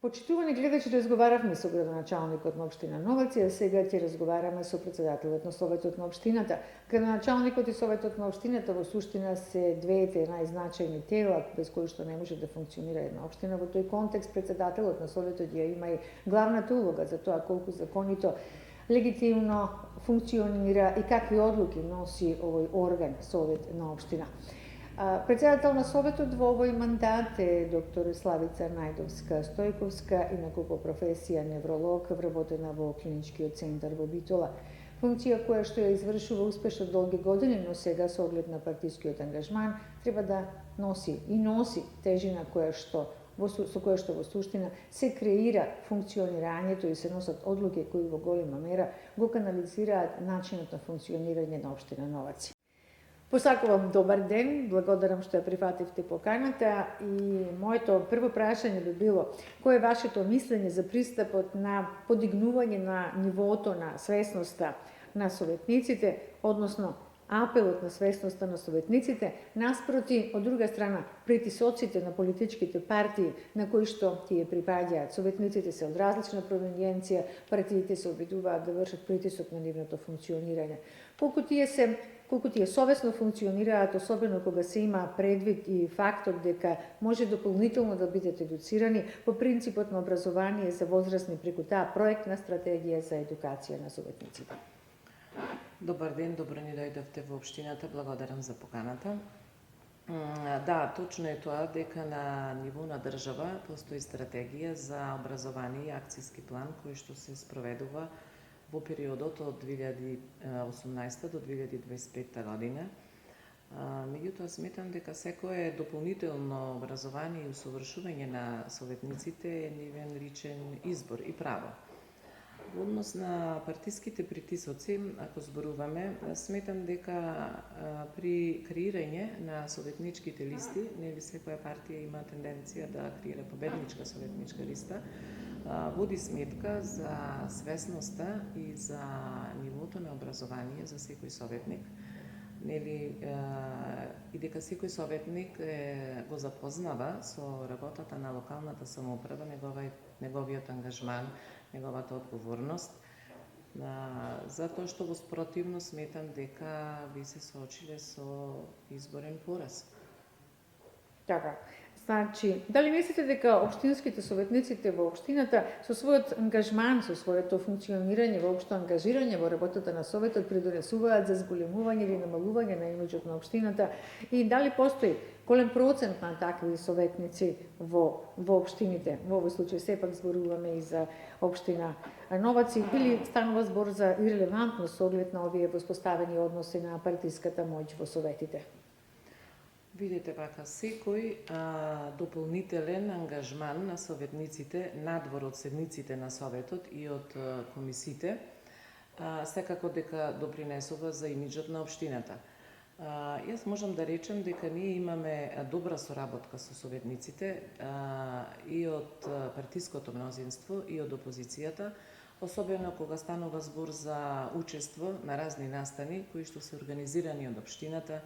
Почитувани гледачи, разговаравме со градоначалникот на општина Новаци, а сега ќе разговараме со председателот на Советот на општината. Градоначалникот и Советот на општината во суштина се двете најзначајни тела без кои што не може да функционира една општина. Во тој контекст председателот на Советот ја има и главната улога за тоа колку законито, легитимно функционира и какви одлуки носи овој орган, Совет на општина. Председател на Советот во овој мандат е доктор Славица Најдовска-Стојковска, инаку по професија невролог, вработена во клиничкиот центар во Битола. Функција која што ја извршува успешно долги години, но сега со оглед на партискиот ангажман треба да носи тежина со која што во суштина се креира функционирањето и се носат одлуки кои во голема мера го канализираат начинот на функционирање на општина Новаци. Посакувам добар ден, благодарам што ја прифативте поканата и моето прво прашање би било кој е вашето мислење за пристапот на подигнување на нивото на свесноста на советниците, односно апелот на свесноста на советниците, наспроти, од друга страна, притисоците на политичките партии на кои што тие припаѓаат. Советниците се од различна провиниенција, партиите се обидуваат да вршат притисок на нивното функционирање. Колку тие совесно функционираат, особено кога се има предвид и фактот дека може дополнително да бидат едуцирани по принципот на образование за возрастни преку таа проектна стратегија за едукација на советниците. Добар ден, добро ни дојдовте во општината, благодарам за поканата. Да, точно е тоа дека на ниво на држава постои стратегија за образование и акцијски план кој што се спроведува во периодот од 2018 до 2025 година. Меѓутоа, сметам дека секое дополнително образование и усовршување на советниците е нивен личен избор и право. Во однос на партиските притисоци, ако зборуваме, сметам дека при креирање на советничките листи, нели секоја партија има тенденција да креира победничка советничка листа, води сметка за свесноста и за нивото на образование за секој советник, нели и дека секој советник го запознава со работата на локалната самоуправа, неговиот ангажман, неговата одговорност, затоа што во спротивно сметам дека би се соочиле со изборен пораз. Така. Значи, дали мислите дека општинските советниците во општината со својот ангажман, со своето функционирање, воопшто ангажирање во работата на Советот придонесуваат за зголемување или намалување на имиџот на општината и дали постои голем процент на такви советници во општините? Во овој случај сепак зборуваме и за општина Новаци или станува збор за ирелевантност со оглед на овие воспоставени односи на партиската моќ во советите? Видите вака, секој дополнителен ангажман на советниците надвор од седниците на Советот и од комисите, секако дека допринесува за имиџот на општината. Јас можам да речем дека ние имаме добра соработка со советниците и од партиското мнозинство и од опозицијата, особено кога станува збор за учество на разни настани кои што се организирани од општината,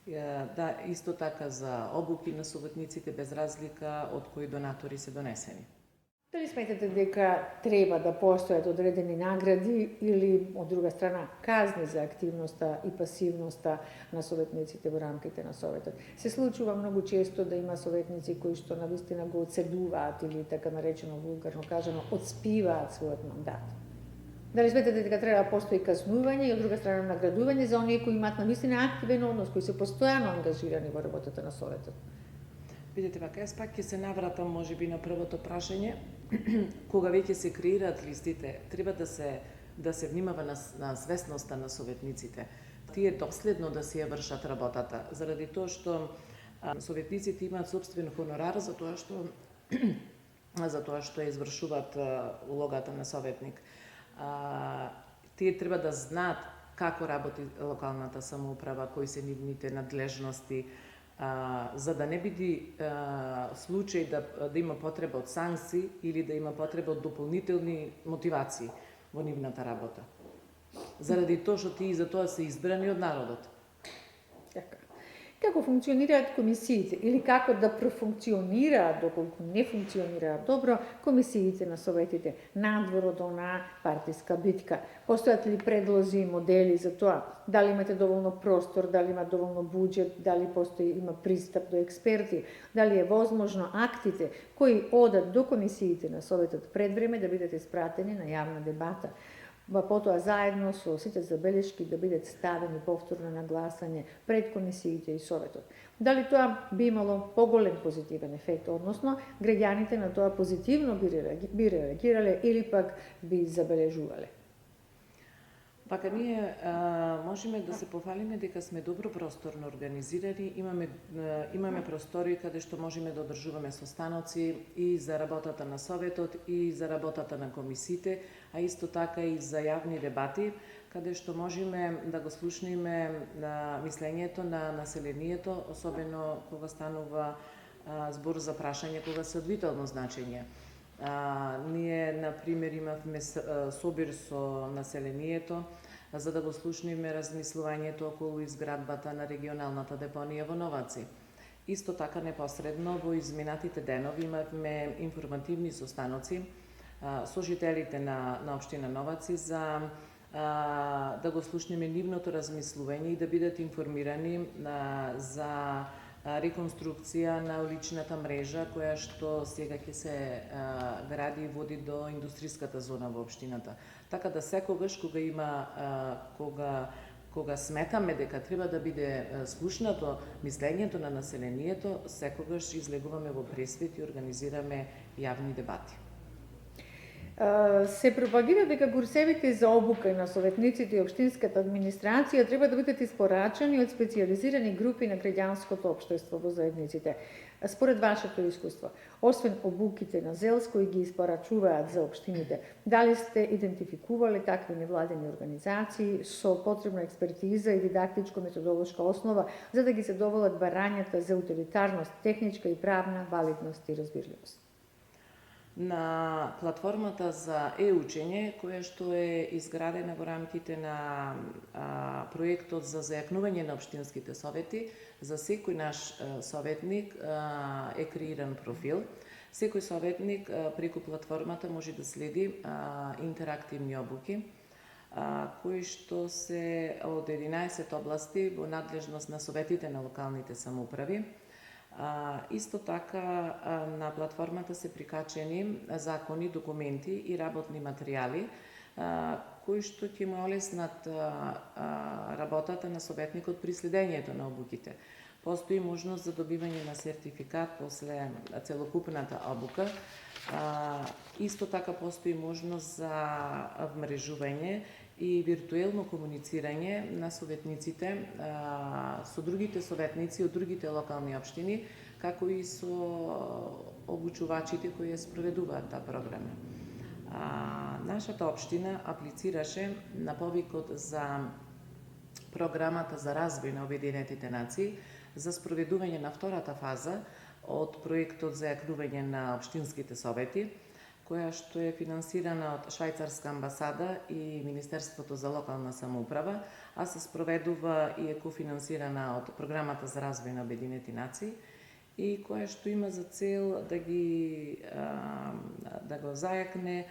да, исто така за обуки на советниците без разлика од кои донатори се донесени. Дали сметате дека треба да постојат одредени награди или, од друга страна, казни за активноста и пасивноста на советниците во рамките на Советот? Се случува многу често да има советници кои што навистина го одседуваат или така наречено вулгарно кажано одспиваат својот мандат. Дали сметате дека треба да постои казнување и од друга страна наградување за оние кои имаат навистина активен однос, кои се постојано ангажирани во работата на Советот? Видите вака, јас пак ќе се навратам можеби на првото прашање. Кога веќе се креираат листите, треба да се внимава на свесноста на советниците. Тие доследно да си ја вршат работата, заради тоа што советниците имаат собствен хонорар за тоа што извршуваат улогата на советник. Тие треба да знаат како работи локалната самоуправа, кои се нивните надлежности, за да не биде случај да има потреба од санкции или да има потреба од дополнителни мотивации во нивната работа. Заради тоа што тие за тоа се избрани од народот. Така. Како функционираат комисиите или како да профункционираат, доколку не функционираат добро, комисиите на советите надвор од онаа партиска битка? Постојат ли предлози и модели за тоа? Дали имате доволно простор, дали има доволно буџет, дали има пристап до експерти, дали е возможно актите кои одат до комисиите на советот пред време да бидат испратени на јавна дебата? Потоа заедно со сите забелешки да бидат ставени повторно на гласање пред комисиите и советот. Дали тоа би имало поголем позитивен ефект, односно граѓаните на тоа позитивно би реагирале или пак би забележувале? Вака, ние можеме да се пофалиме дека сме добро просторно организирани, имаме простори каде што можеме да одржуваме состаноци и за работата на советот и за работата на комисиите, а исто така и за јавни дебати, каде што можеме да го слушнеме на мислењето на населението, особено кога станува збор за прашање кога се од витално значење. Ние, например, имавме собир со населението за да го слушнеме размислувањето околу изградбата на регионалната депонија во Новаци. Исто така, непосредно во изминатите денови имавме информативни состаноци со жителите на општина Новаци за да го слушнеме нивното размислување и да бидат информирани за реконструкција на уличната мрежа која што сега ќе се гради и води до индустриската зона во општината. Така да секогаш кога сметаме дека треба да биде слушнато мислењето на населението, секогаш излегуваме во пресвет и организираме јавни дебати. Се пропагира дека курсевите за обука на советниците и општинската администрација треба да бидат испорачани од специјализирани групи на граѓанското општество во заедниците. Според вашето искуство, освен обуките на ЗЕЛС кои ги испорачуваат за општините, дали сте идентификувале такви невладени организации со потребна експертиза и дидактичко-методолошка основа за да ги задоволат барањата за утилитарност, техничка и правна валидност и разбирливост? На платформата за e-учење, која што е изградена во рамките на проектот за зајакнување на општинските совети, за секој наш советник е креиран профил. Секој советник преку платформата може да следи интерактивни обуки, кои што се од 11 области во надлежност на советите на локалните самоуправи. Исто така на платформата се прикачени закони, документи и работни материјали кои што ќе му олеснат работата на советникот при следењето на обуките. Постои можност за добивање на сертификат после целокупната обука. Исто така постои можност за вмрежување и виртуелно комуницирање на советниците со другите советници од другите локални општини, како и со обучувачите кои ја спроведуваат таа програма. Нашата општина аплицираше на повикот за програмата за развој на Обединетите нации за спроведување на втората фаза од проектот за јакнување на општинските совети, која што е финансирана од Швајцарска амбасада и Министерството за локална самоуправа, а се спроведува и е кофинансирана од Програмата за развој на Обединети нации и која што има за цел да го зајакне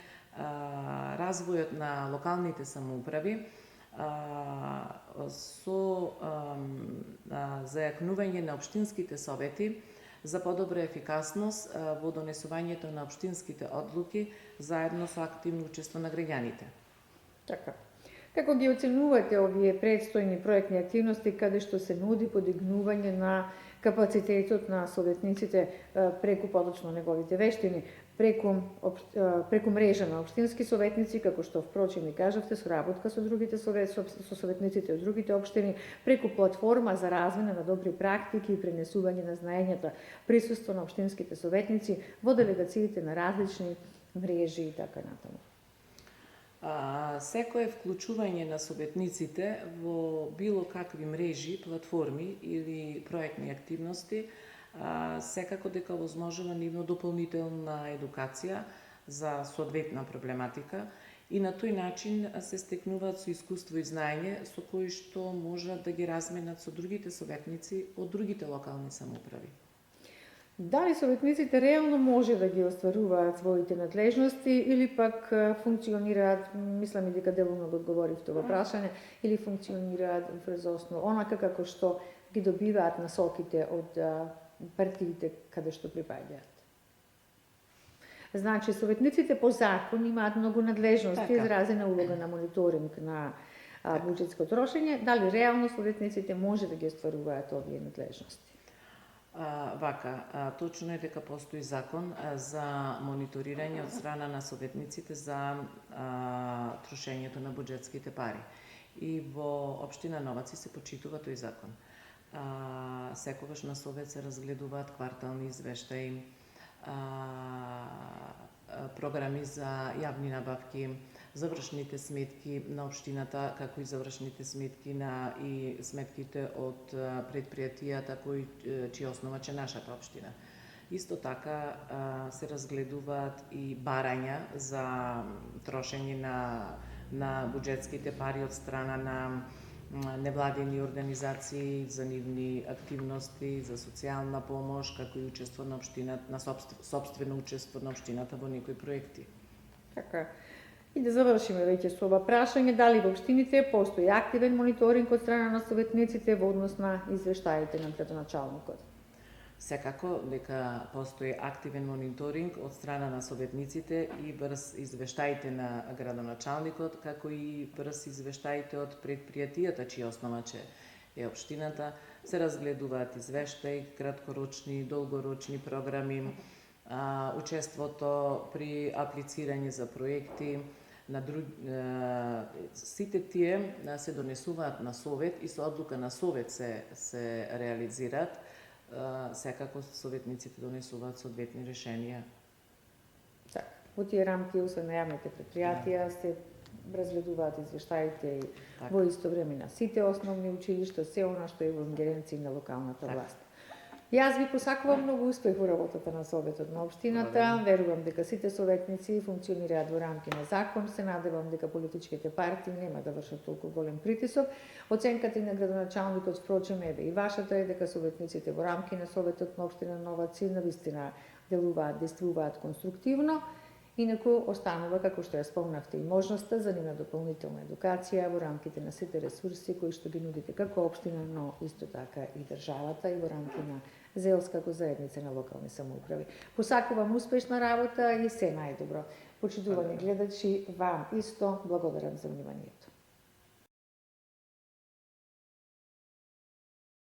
развојот на локалните самоуправи со зајакнување на општинските совети за подобра ефикасност во донесувањето на општинските одлуки заедно со активно учество на граѓаните. Така. Како ги оценувате овие предстојни проектни активности каде што се нуди подигнување на капацитетот на советниците преку подочно неговите вештини, преку мрежа на општински советници, како што впрочем и кажавте, соработка со другите со советниците од другите општини, преку платформа за развој на добри практики и пренесување на знаењата, присуство на општинските советници во делегациите на различни мрежи и така натаму. Секое вклучување на советниците во било какви мрежи, платформи или проектни активности секако дека возможува нивно дополнителна едукација за соодветна проблематика и на тој начин се стекнуваат со искуство и знаење со кои што можат да ги разменат со другите советници од другите локални самоуправи. Дали советниците реално може да ги остваруваат своите надлежности или пак функционираат, мислам и дека делумно го одговорив тоа прашање, или функционираат врз основа онака како што ги добиваат насоките од партиите каде што припаѓаат. Значи, советниците по закон имаат многу надлежности, Така. изразена улога на мониторинг на буџетско трошење. Дали реално советниците може да ги остваруваат овие надлежности? Точно е дека постои закон за мониторирање од страна на советниците за трошењето на буџетските пари. И во општина Новаци се почитува тој закон. Секогаш на совет се разгледуваат квартални извештаи, програми за јавни набавки, завршните сметки на општината, како и завршните сметки и сметките од предпријатијата чија основач е нашата општина. Исто така се разгледуваат и барања за трошење на буџетските пари од страна на невладини организации за нивни активности, за социјална помош, како и учество на општината, на сопствено учество на општината во некои проекти. Така. И да завршиме веќе со ова прашање, дали во општините постои активен мониторинг од страна на советниците во однос на извештаите на градоначалникот? Секако дека постои активен мониторинг од страна на советниците и врз извештаите на градоначалникот, како и врз извештаите од предпријатијата чија основач е општината. Се разгледуваат извештаи, краткорочни, долгорочни програми, учеството при аплицирање за проекти, сите тие се донесуваат на совет и со одлука на совет се реализираат. Секако советниците донесуваат соодветни решенија. Така. Во тие рамки, освен на јавните предпријатија, се разгледуваат извештаите и во исто време на сите основни училишта, се она што е во ингеренција на локалната власт. Јас ви посакувам многу успех во работата на Советот на општината. Верувам дека сите советници функционираат во рамки на закон. Се надевам дека политичките партии нема да вршат толку голем притисок. Оценката и на градоначалникот, впрочем, еве и вашата е дека советниците во рамки на Советот на општина Новаци навистина делуваат, действуваат конструктивно. Инаку останува, како што ја спомнавте, и можноста за нивна дополнителна едукација во рамките на сите ресурси кои што ги нудите како општина, но исто така и државата и во рамки на ЗЕОС како заедница на локални самоуправи. Посакувам успешна работа и се најдобро. Почитувани гледачи, вам исто благодарам за вниманието.